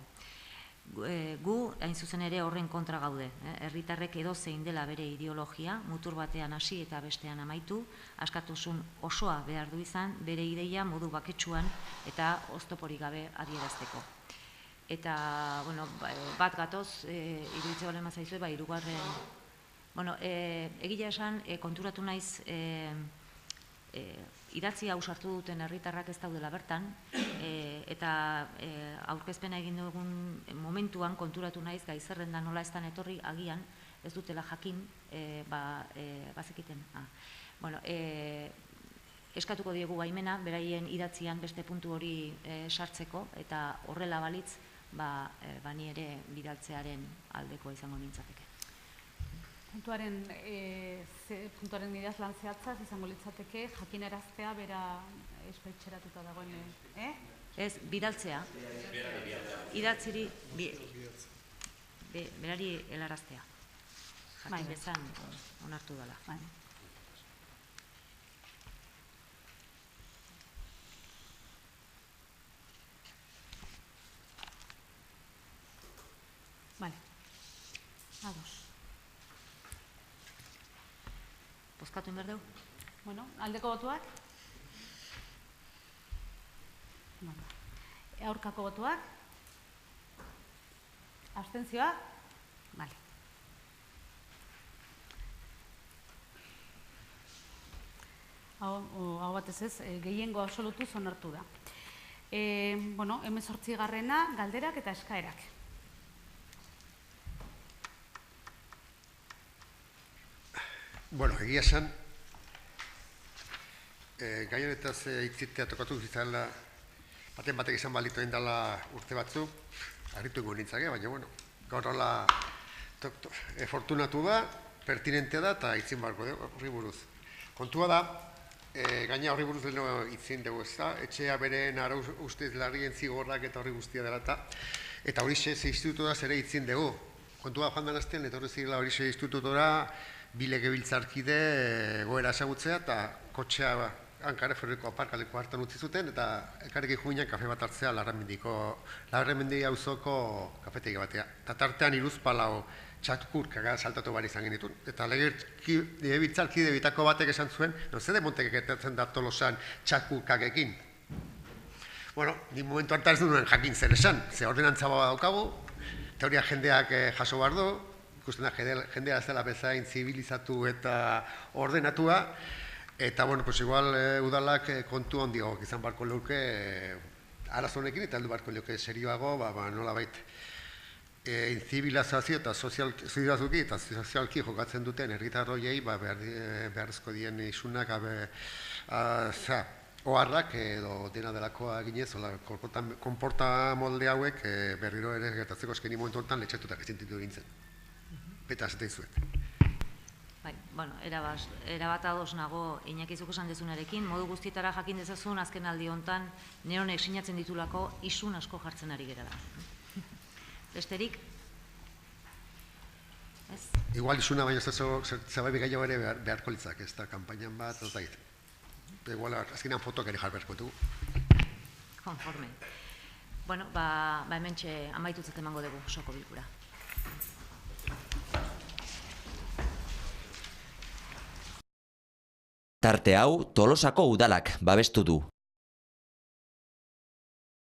Gu, hain zuzen ere horren kontra gaude. Herritarrek edozein dela bere ideologia, mutur batean hasi eta bestean amaitu, askatasun osoa behar du izan, bere ideia modu baketsuan eta oztoporik gabe adierazteko. Eta, bat gatoz, iruditze balen mazaizue, hirugarren, egia esan, konturatu naiz, idatzi hau sartu duten herritarrak ez daudela bertan, eta aurkezpena egin dugun momentuan konturatu naiz gai zerrenda nola ez dan etorri agian ez dutela jakin bazekiten. Eskatuko diegu baimena, beraien idatzian beste puntu hori sartzeko, eta horrela balitz, bani ere bidaltzearen aldeko izango nintzateke. Puntuaren idaz lan zehatzaz izango litzateke jakinaraztea bera espetxeratuta dagoen, Ez, bidaltzea. Idatziri berari helaraztea. Jakin bezan onartu dela. Vale. Ados. Bozkatu inber dugu? Aldeko botuak? Aurkako botuak? Abstentzioa? Bale. Hau batez ez, gehiengo absolutuz onartu da. 18. galderak eta eskaerak. Egia esan, gai honetaz hitzitea tokatu zizala, batek izan balitu egin dela urte batzu, harritu ingo nintzake, baina, gaur hola fortunatu da, pertinente da, eta hitzin barko horri buruz. Kontua da, gaina horri buruz deno hitzin dugu ez da, etxea beren ara ustez larrien zigorrak eta horri guztia dela eta hori ze institutu da zere hitzin dugu. Kontua joan den azten, etorri zirela hori ze institutora, bi legebiltzarkide goera esagutzea eta kotxea Hankare Ferriko aparkaleko hartan utzi zuten eta elkarrekin juinak kafe bat hartzea Larramendi auzoko kafetegi batea. Eta tartean 3-4 txakurkak saltatu behar izan genitun. Eta legebiltzarkide bitako batek esan zuen, ze demontek ekertatzen da Tolosan txakurkakekin. Ni momentu hartan ez duen jakin zer esan, ze ordenantza bat daukagu, teoria jendeak jaso behar du, ikusten da jendea ez dela bezain zibilizatu eta ordenatua, eta, igual udalak kontu handiagoak izan barko leuke arazonekin eta heldu barko leuke serioago, nolabait inzibilizazio eta sozialki eta sozialki jokatzen duten herritarroiei beharrezko dien isunak oharrak edo dena delakoa ginez, konporta molde hauek berriro ere gertatzeko eskeni momentu honetan letxetutak ezentitu egintzen. Eta esaten zuet. Erabat ados nago Iñaki zuk esan dezunarekin, modu guztietara jakin dezazun azken aldi honetan neronek sinatzen ditulako isun asko jartzen ari gerala. Besterik? ez? Igual izuna baina zerbait gehiago ere beharko litzak, ez da, kanpainan bat, ez da. Igual, azkenean fotoak ere jarberko dugu. Konforme. Bueno, hementxe amaitutzat emango dugu osoko bilkura. Tarte hau Tolosako udalak babestu du.